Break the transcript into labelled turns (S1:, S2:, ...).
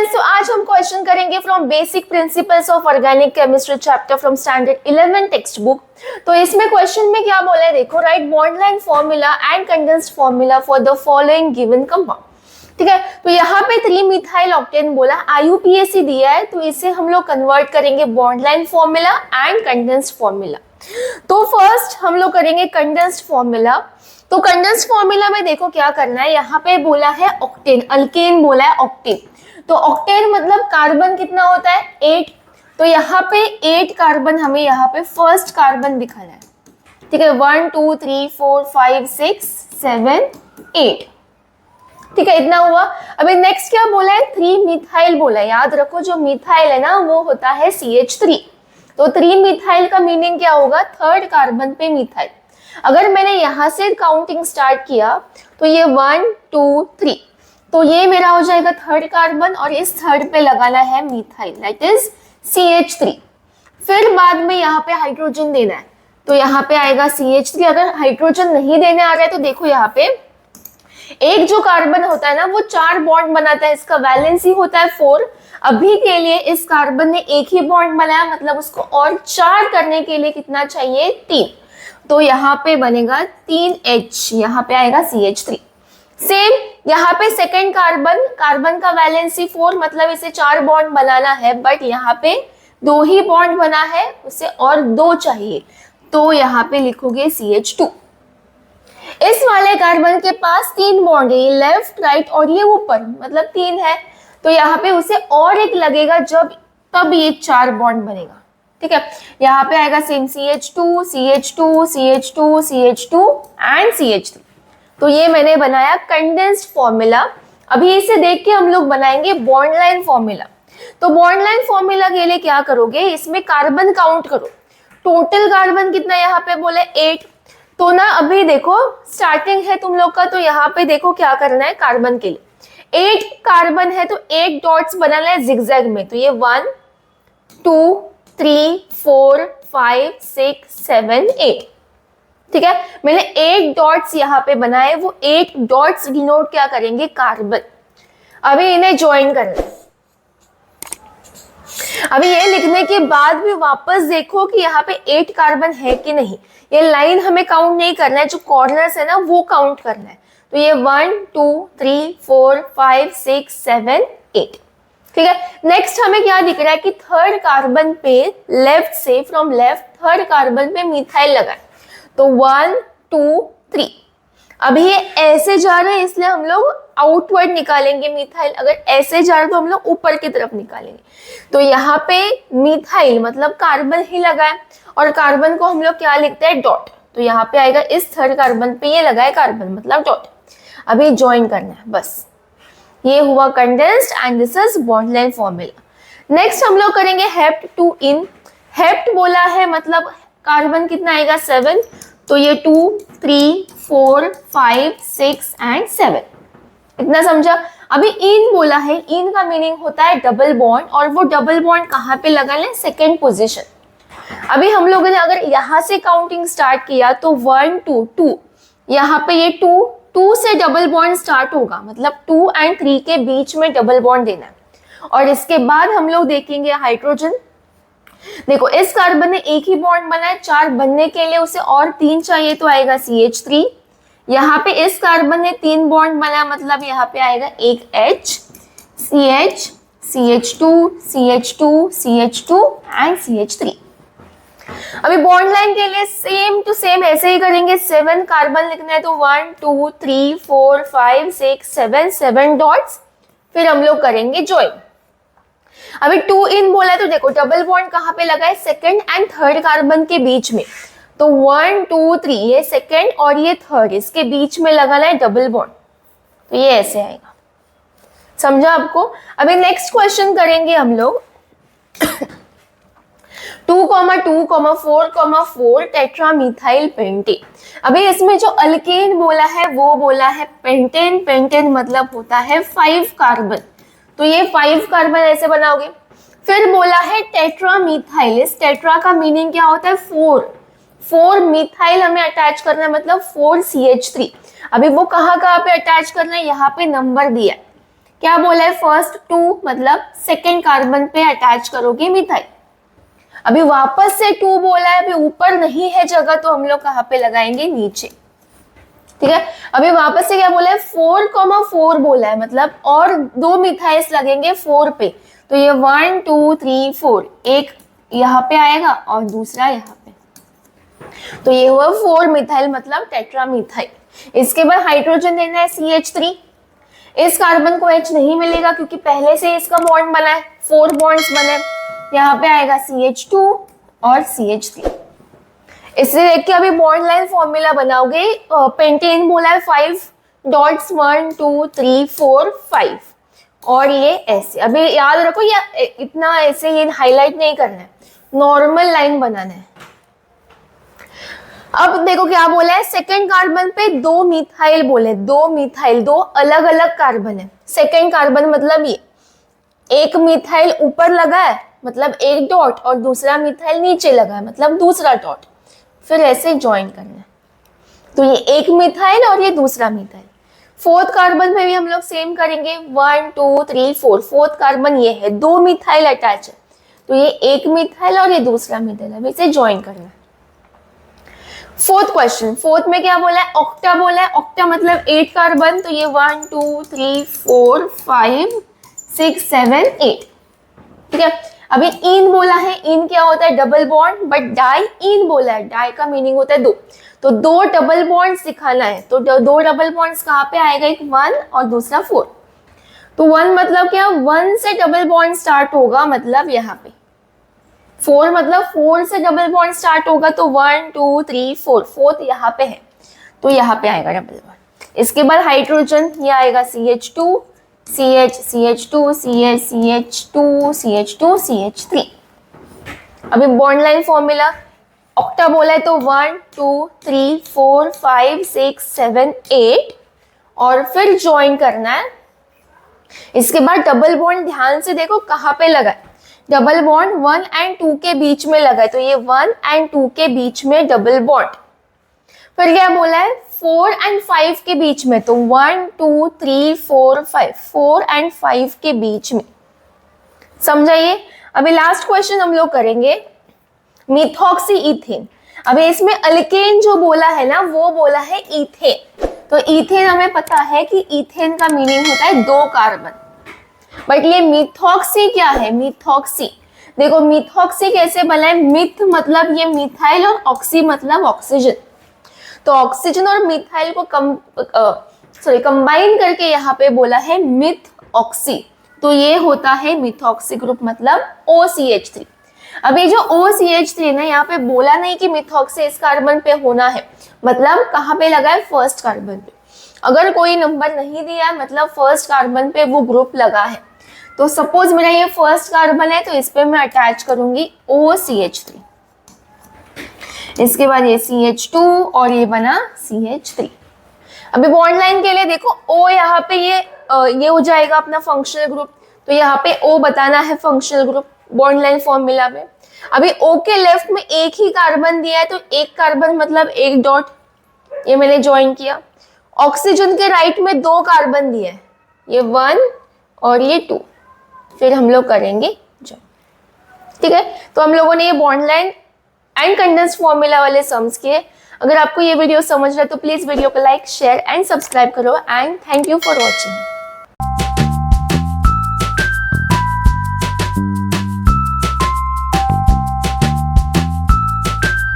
S1: Students, तो आज हम क्वेश्चन करेंगे from basic principles of organic chemistry chapter from standard 11 text book. तो इसमें क्वेश्चन में क्या बोला है, देखो, right bond line formula and condensed formula for the following given compound. ठीक है, तो यहाँ पे 3 मिथाइल ऑक्टेन बोला, IUPAC दिया है, तो इसे हम लोग कन्वर्ट करेंगे bond line formula and condensed formula. तो फर्स्ट हम लोग करेंगे कंडेंस्ड फॉर्मूला। तो कंडेंस्ड फॉर्मूला में देखो क्या करना है, यहाँ पे बोला है ऑक्टेन, अल्केन बोला है ऑक्टेन। तो ऑक्टेन मतलब कार्बन कितना होता है, 8। तो यहाँ पे 8 कार्बन हमें यहाँ पे फर्स्ट कार्बन दिखाना है। ठीक है, 1 2 3 4 5 6 7 8। ठीक है, इतना हुआ। अभी नेक्स्ट क्या बोला है, 3 मिथाइल बोला है। याद रखो जो मिथाइल है ना वो होता है CH3। तो 3 मिथाइल का मीनिंग क्या होगा, थर्ड कार्बन पे मिथाइल। अगर मैंने यहाँ से काउंटिंग स्टार्ट किया तो ये 1 2 3, तो ये मेरा हो जाएगा थर्ड कार्बन और इस थर्ड पे लगाना है मिथाइल, दैट इज CH3। फिर बाद में यहाँ पे हाइड्रोजन देना है, तो यहाँ पे आएगा CH3। अगर हाइड्रोजन नहीं देने आ रहा है तो देखो यहाँ पे एक जो कार्बन होता है ना वो 4 बॉन्ड बनाता है, इसका वैलेंसी होता है 4। अभी के लिए इस कार्बन ने एक ही बॉन्ड बनाया, मतलब उसको और 4 करने के लिए कितना चाहिए, 3। तो यहाँ पे बनेगा 3H, यहाँ पे आएगा CH3। सेम यहाँ पे सेकेंड कार्बन का वैलेंसी 4, मतलब इसे 4 बॉन्ड बनाना है, बट यहाँ पे 2 ही बॉन्ड बना है, उसे और 2 चाहिए, तो यहाँ पे लिखोगे CH2। इस वाले कार्बन के पास 3 बॉन्ड है, ये लेफ्ट राइट और ये ऊपर, मतलब 3 है, तो यहाँ पे उसे और एक लगेगा तब ये 4 बॉन्ड बनेगा। ठीक है, यहाँ पे आएगा same CH2 CH2 CH2 CH2 and CH3। तो ये मैंने बनाया कंडेंस्ड फॉर्मूला। अभी इसे देख के हम लोग बनाएंगे बॉन्ड लाइन फॉर्मूला। तो बॉन्ड लाइन फॉर्मूला के लिए क्या करोगे, इसमें कार्बन काउंट करो। टोटल कार्बन कितना यहाँ पे बोले 8। तो ना अभी देखो स्टार्टिंग है तुम लोग का, तो यहाँ पे देखो क्या करना है, कार्बन के लिए 8 कार्बन है तो 8 डॉट्स बनाना है जिगजैग में। तो ये 1 2 3 4 5 6 7 8। ठीक है, मैंने 8 डॉट्स यहाँ पे बनाए, वो 8 डॉट्स डिनोट क्या करेंगे, कार्बन। अभी इन्हें ज्वाइन करना है। अभी ये लिखने के बाद भी वापस देखो कि यहाँ पे 8 कार्बन है कि नहीं। ये लाइन हमें काउंट नहीं करना है, जो कॉर्नर्स है ना वो काउंट करना है। तो ये 1 2 3 4 5 6 7 8। ठीक है, नेक्स्ट हमें क्या दिख रहा है कि थर्ड कार्बन पे लेफ्ट से, फ्रॉम लेफ्ट थर्ड कार्बन पे मिथाइल लगा है। तो 1 2 3। अभी ये ऐसे जा रहे हैं इसलिए हम लोग आउटवर्ड निकालेंगे मिथाइल, अगर ऐसे जा रहे तो हम लोग ऊपर की तरफ निकालेंगे। तो यहाँ पे मिथाइल मतलब कार्बन ही लगा है, और कार्बन को हम लोग क्या लिखते हैं, डॉट। तो यहाँ पे आएगा इस थर्ड कार्बन पे ये लगा है कार्बन, मतलब डॉट। अभी ज्वाइन करना है बस। ये हुआ condensed and this is bond line formula. Next हम लोग करेंगे हेप्ट टू इन। हेप्ट बोला है मतलब कार्बन कितना आएगा, 7। तो ये 2 3 4 5 6 एंड 7। इतना समझा। अभी इन बोला है, इन का मीनिंग होता है डबल बॉन्ड, और वो डबल बॉन्ड कहाँ पे लगा लें, सेकेंड पोजीशन। अभी हम लोगों ने अगर यहाँ से काउंटिंग स्टार्ट किया तो 1 2 2, यहाँ पे ये 2 से डबल बॉन्ड स्टार्ट होगा, मतलब 2 एंड 3 के बीच में डबल बॉन्ड देना है। और इसके बाद हम लोग देखेंगे हाइड्रोजन। देखो इस कार्बन ने एक ही बॉन्ड बनाया, 4 बनने के लिए उसे और 3 चाहिए, तो आएगा CH3। यहाँ पे इस कार्बन ने 3 बॉन्ड बनाया, मतलब यहाँ पे आएगा एक H, CH CH2 CH2 CH2 and CH3। अभी बॉन्ड लाइन के लिए सेम टू सेम ऐसे ही करेंगे। 7 कार्बन लिखना है तो 1 2 3 4 5 6 7 डॉट्स। फिर हम लोग करेंगे ज्वाइन। अभी 2 इन बोला है तो देखो डबल बॉन्ड कहाँ पे लगा है, सेकंड एंड थर्ड कार्बन के बीच में। तो 1 2 3, ये सेकंड और ये थर्ड, इसके बीच में लगाना है डबल बॉन्ड। तो ये ऐसे आएगा, समझा आपको। अभी नेक्स्ट क्वेश्चन करेंगे हम लोग 2,2,4,4 टेट्रामिथाइल पेंटेन। अभी इसमें जो अल्केन बोला है वो बोला है पेंटेन। पेंटेन मतलब होता है 5 कार्बन, तो ये 5 कार्बन ऐसे बनाओगे। फिर बोला है टेट्रामिथाइल। इस टेट्रा का मीनिंग क्या होता है, 4 मिथाइल हमें अटैच करना है, मतलब 4 CH3। अभी वो कहाँ पे अटैच करना है, यहाँ पे नंबर दिया है। क्या बोला है, फर्स्ट 2 मतलब सेकेंड कार्बन पे अटैच करोगे मिथाइल। अभी वापस से 2 बोला है, अभी ऊपर नहीं है जगह तो हम लोग कहाँ पे लगाएंगे, नीचे। ठीक है, अभी वापस से क्या बोला है, 4,4 बोला है, मतलब और 2 मिथाइल्स लगेंगे 4 पे, तो ये 1 2 3 4, एक यहाँ पे आएगा और दूसरा यहाँ पे, तो ये हुआ 4 मिथाइल मतलब टेट्रामिथाइल। इसके बाद हाइड्रोजन देना है CH3। इस कार्बन को H नहीं मिलेगा क्योंकि पहले से इसका बॉन्ड बना है, 4 बॉन्ड्स बने, यहाँ पे आएगा CH2 और CH3। इससे देख के अभी बॉन्ड लाइन फॉर्मूला बनाओगे। पेंटेन बोला है 5 डॉट्स 1 2 3 4 5, और ये ऐसे। अभी याद रखो, ये इतना ऐसे ये हाईलाइट नहीं करना है, नॉर्मल लाइन बनाना है। अब देखो क्या बोला है, सेकेंड कार्बन पे 2 मिथाइल बोले, 2 मिथाइल, 2 अलग अलग कार्बन है। सेकेंड कार्बन मतलब ये एक मिथाइल ऊपर लगा है मतलब एक डॉट, और दूसरा मिथाइल नीचे लगा है मतलब दूसरा डॉट, फिर ऐसे ज्वाइन करना है। तो ये एक मिथाइल और ये दूसरा मिथाइल। फोर्थ कार्बन पे भी हम लोग सेम करेंगे, 1 2 3 4। फोर्थ कार्बन ये है, 2 मिथाइल अटैच है, तो ये एक मिथाइल और ये दूसरा मिथाइल, अब इसे ज्वाइन करना है। फोर्थ क्वेश्चन, फोर्थ में क्या बोला है, ऑक्टा बोला है। ऑक्टा मतलब 8 कार्बन, तो ये 1 2 3 4 5 6 7 8। ठीक है, अभी इन बोला है, इन क्या होता है, डबल बॉन्ड, बट डाई इन बोला है, डाई का मीनिंग होता है 2, तो 2 डबल बॉन्ड्स दिखाना है। तो 2 डबल बॉन्ड्स कहाँ पे आएगा, एक 1 और दूसरा 4। तो 1 मतलब क्या, 1 से डबल बॉन्ड स्टार्ट होगा, मतलब यहाँ पे 4 मतलब 4 से डबल बॉन्ड स्टार्ट होगा, तो 1 2 3 4, फोर्थ यहाँ पे है, तो यहाँ पे आएगा डबल बॉन्ड। इसके बाद हाइड्रोजन, ये आएगा CH2 CH CH2 CH CH2 CH2 CH3। अभी बॉन्ड लाइन फॉर्मूला, ऑक्टा बोला है तो 1 2 3 4 5 6 7 8, और फिर ज्वाइन करना है। इसके बाद डबल बॉन्ड ध्यान से देखो कहाँ पे लगा है, डबल बॉन्ड 1 एंड 2 के बीच में लगा है, तो ये 1 एंड 2 के बीच में डबल बॉन्ड। फिर क्या बोला है, 4 एंड 5 के बीच में, तो 1 2 3 4 5, 4 एंड 5 के बीच में। समझाइए। अभी लास्ट क्वेश्चन हम लोग करेंगे, मिथॉक्सी इथेन। अभी इसमें अल्केन जो बोला है ना, वो बोला है इथेन। तो इथेन हमें पता है कि इथेन का मीनिंग होता है 2 कार्बन, बट ये मिथॉक्सी क्या है, मिथॉक्सी देखो मिथॉक्सी कैसे बना है, मिथ मतलब ये मिथाइल और ऑक्सी मतलब ऑक्सीजन, तो ऑक्सीजन और मिथाइल को कंबाइन करके यहाँ पे बोला है मिथ ऑक्सी, तो ये होता है मिथॉक्सी ग्रुप मतलब OCH3। अभी जो OCH3 ना, यहाँ पे बोला नहीं कि मिथॉक्सी इस कार्बन पे होना है, मतलब कहाँ पे लगा है, फर्स्ट कार्बन पे। अगर कोई नंबर नहीं दिया है मतलब फर्स्ट कार्बन पे वो ग्रुप लगा है, तो सपोज मेरा ये फर्स्ट कार्बन है, तो इस पे मैं अटैच करूंगी OCH3। इसके बाद ये CH2 और ये बना CH3। अभी बॉन्ड लाइन के लिए देखो O यहाँ पे ये हो जाएगा अपना फंक्शनल ग्रुप, तो यहाँ पे O बताना है functional group bond line formula में। अभी O के लेफ्ट में एक ही कार्बन दिया है, तो एक कार्बन मतलब एक डॉट, ये मैंने ज्वाइन किया। ऑक्सीजन के राइट में 2 कार्बन दिया है, ये 1 और ये 2, फिर हम लोग करेंगे ज्वाइन। ठीक है, तो हम लोगों ने ये bond line and condensed formula वाले सम्स किए। अगर आपको ये वीडियो समझ रहा है तो प्लीज वीडियो को लाइक शेयर एंड सब्सक्राइब करो, and thank you for watching.